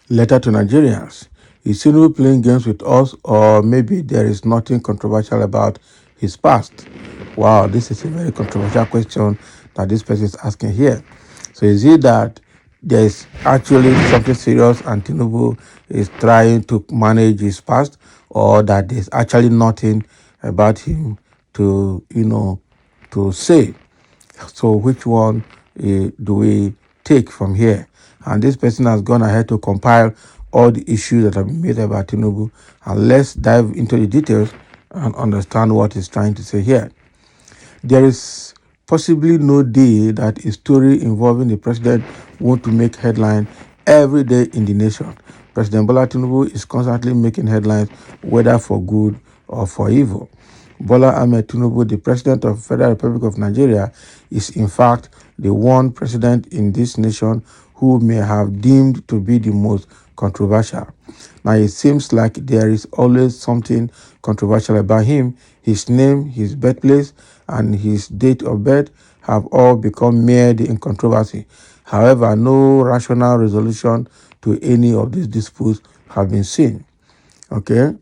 Letter to Nigerians. Is Tinubu playing games with us, or maybe there is nothing controversial about his past? Wow, this is a very controversial question that this person is asking here. So is it that there is actually something serious and Tinubu is trying to manage his past, or that there's actually nothing about him to, to say? So which one do we take from here? And this person has gone ahead to compile all the issues that have been made about Tinubu. And let's dive into the details and understand what he's trying to say here. There is possibly no day that a story involving the president won't make headline every day in the nation. President Bola Tinubu is constantly making headlines, whether for good or for evil. Bola Ahmed Tinubu, the president of the Federal Republic of Nigeria, is in fact the one president in this nation who may have deemed to be the most controversial. Now, it seems like there is always something controversial about him. His name, his birthplace, and his date of birth have all become mired in controversy. However, no rational resolution to any of these disputes have been seen. Okay?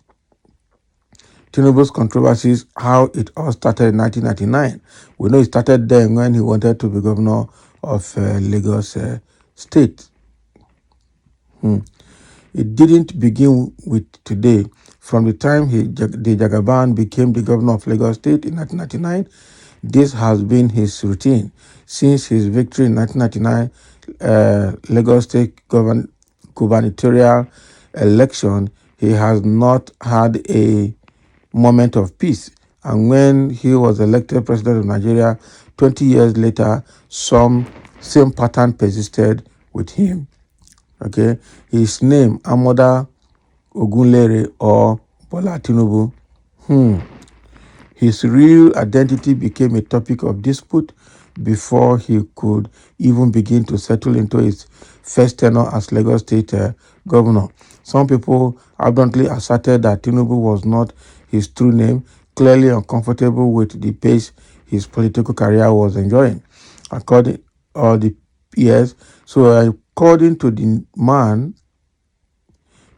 Tinubu's controversies, how it all started in 1999. We know it started then when he wanted to be governor of Lagos State. It didn't begin with today. From the time the Jagaban became the governor of Lagos State in 1999, this has been his routine. Since his victory in 1999 Lagos State gubernatorial election, he has not had a moment of peace. And when he was elected president of Nigeria 20 years later, some same pattern persisted with him. Okay, his name, Amoda Ogunlere or Bola Tinubu. His real identity became a topic of dispute before he could even begin to settle into his first tenure as Lagos State governor. Some people ardently asserted that Tinubu was not his true name, clearly uncomfortable with the pace his political career was enjoying. According to the man,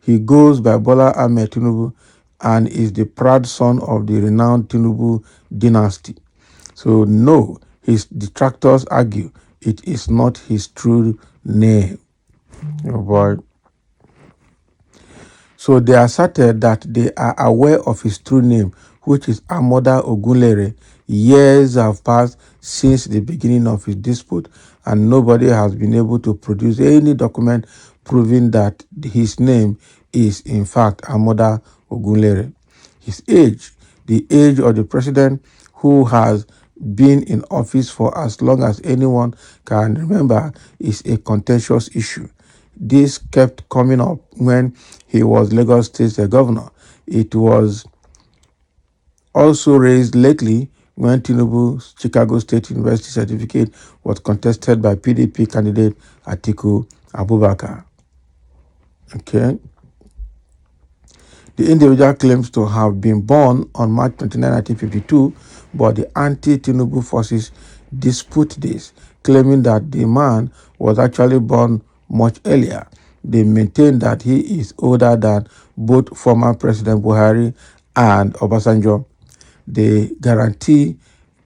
he goes by Bola Ahmed Tinubu and is the proud son of the renowned Tinubu dynasty. So no, his detractors argue it is not his true name. Oh boy. So they asserted that they are aware of his true name, which is Amoda Ogunlere. Years have passed since the beginning of his dispute, and nobody has been able to produce any document proving that his name is in fact Amoda Ogunlere. His age, the age of the president who has been in office for as long as anyone can remember, is a contentious issue. This kept coming up when he was Lagos State's governor. It was also raised lately when Tinubu's Chicago State University certificate was contested by PDP candidate Atiku Abubakar. Okay. The individual claims to have been born on March 29, 1952, but the anti-Tinubu forces dispute this, claiming that the man was actually born much earlier. They maintain that he is older than both former President Buhari and Obasanjo. They guarantee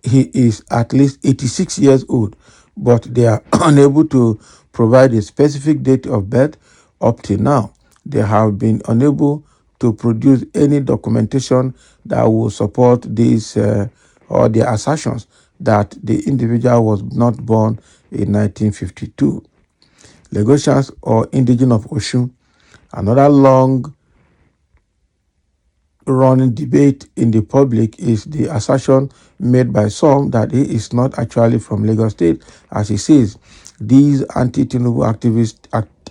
he is at least 86 years old, but they are unable to provide a specific date of birth up till now. They have been unable to produce any documentation that will support these or their assertions that the individual was not born in 1952. Lagosians or indigenous of Osun, another long-running debate in the public is the assertion made by some that he is not actually from Lagos State. As he says, these anti-Tinubu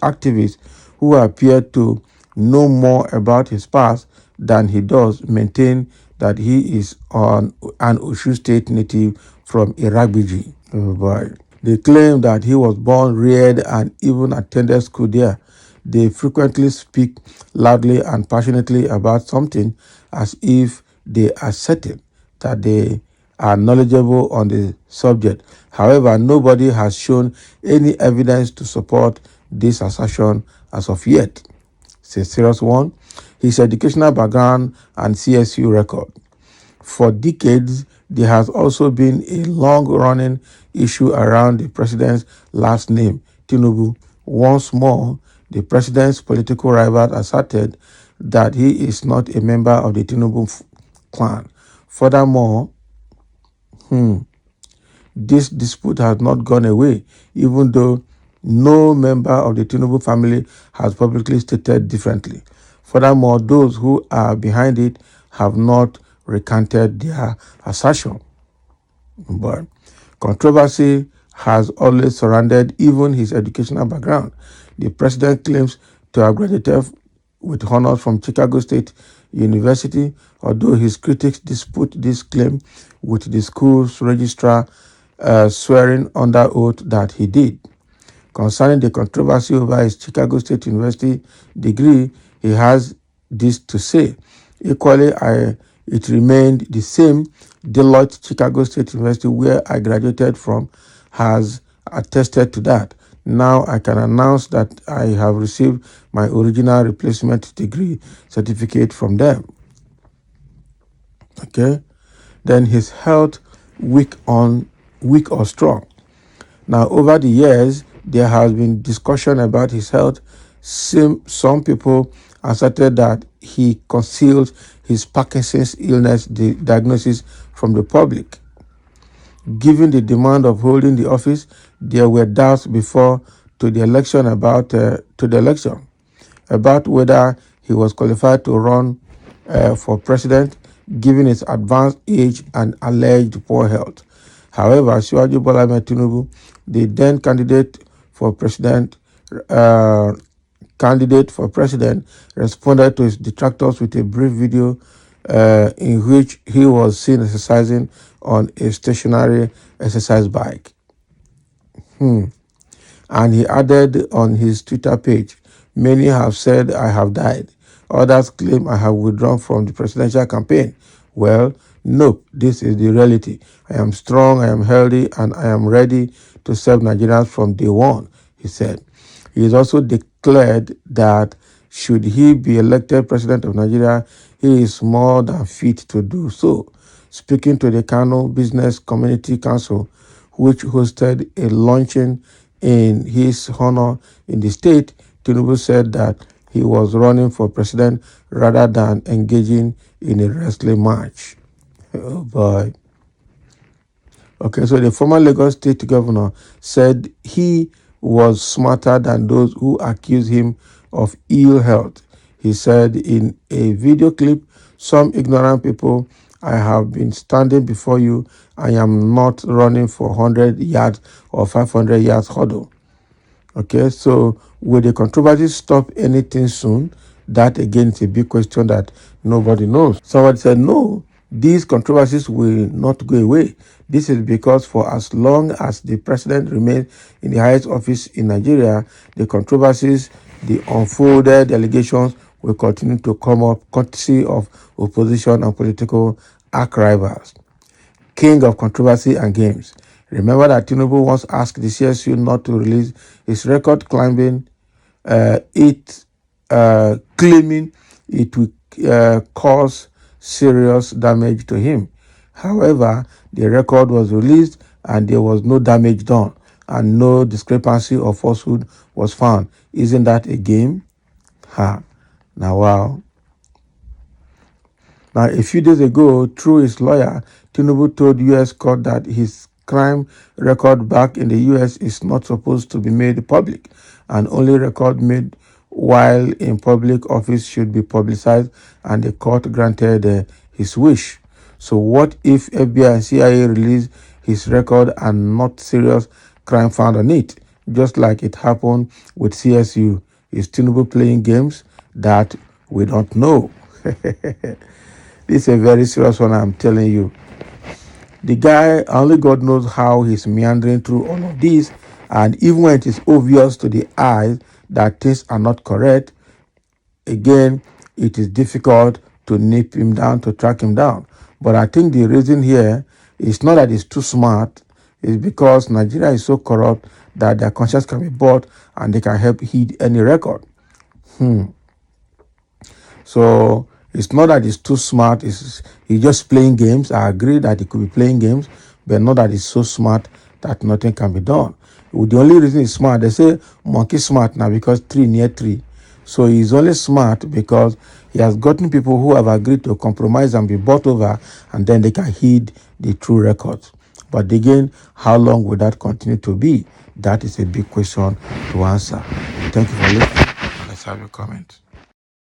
activists who appear to know more about his past than he does maintain that he is an Osun State native from Iragbiji. Oh boy. They claim that he was born, reared, and even attended school there. They frequently speak loudly and passionately about something as if they are certain that they are knowledgeable on the subject. However, nobody has shown any evidence to support this assertion as of yet. It's a serious one. His educational background and CSU record. For decades, there has also been a long-running issue around the president's last name, Tinubu. Once more, the president's political rival asserted that he is not a member of the Tinubu clan. Furthermore, this dispute has not gone away, even though no member of the Tinubu family has publicly stated differently. Furthermore, those who are behind it have not recanted their assertion. But controversy has always surrounded even his educational background. The president claims to have graduated with honors from Chicago State University, although his critics dispute this claim with the school's registrar swearing under oath that he did. Concerning the controversy over his Chicago State University degree, he has this to say. Equally, it remained the same. Deloitte Chicago State University, where I graduated from, has attested to that. Now I can announce that I have received my original replacement degree certificate from them. Okay? Then his health weak or strong. Now, over the years, there has been discussion about his health. Some people asserted that he concealed his Parkinson's illness diagnosis from the public. Given the demand of holding the office, there were doubts before to the election about whether he was qualified to run for president, given his advanced age and alleged poor health. However, Asiwaju Bola Ahmed Tinubu, the then candidate for president, responded to his detractors with a brief video in which he was seen exercising on a stationary exercise bike. And he added on his Twitter page, "Many have said I have died. Others claim I have withdrawn from the presidential campaign. Well, nope, this is the reality. I am strong, I am healthy, and I am ready to serve Nigerians from day one," he said. He has also declared that should he be elected president of Nigeria, he is more than fit to do so. Speaking to the Kano Business Community Council, which hosted a luncheon in his honor in the state, Tinubu said that he was running for president rather than engaging in a wrestling match. Oh boy. Okay, so the former Lagos state governor said he was smarter than those who accused him of ill health. He said in a video clip, "Some ignorant people, I have been standing before you. I am not running for 100 yards or 500 yards hurdle." Okay, so will the controversy stop anything soon? That again is a big question that nobody knows. Somebody said, no, these controversies will not go away. This is because for as long as the president remains in the highest office in Nigeria, the controversies, the unfolded allegations will continue to come up courtesy of opposition and political arch rivals. King of controversy and games. Remember that Tinubu once asked the CSU not to release his record claiming it would cause serious damage to him. However, the record was released and there was no damage done and no discrepancy or falsehood was found. Isn't that a game? Now, wow. Now, a few days ago, through his lawyer, Tinubu told U.S. court that his crime record back in the U.S. is not supposed to be made public, and only record made while in public office should be publicized, and the court granted his wish. So what if FBI and CIA release his record and not serious crime found on it? Just like it happened with CSU. Is Tinubu playing games? That we don't know. This is a very serious one, I'm telling you. The guy, only God knows how he's meandering through all of this. And even when it is obvious to the eye that things are not correct, again, it is difficult to nip him down, to track him down. But I think the reason here is not that he's too smart, it's because Nigeria is so corrupt that their conscience can be bought and they can help hide any record. So it's not that he's too smart. He's just playing games. I agree that he could be playing games, but not that he's so smart that nothing can be done. The only reason he's smart, they say monkey smart now because tree near tree. So he's only smart because he has gotten people who have agreed to compromise and be bought over, and then they can heed the true records. But again, how long will that continue to be? That is a big question to answer. Thank you for listening. Let's have your comment.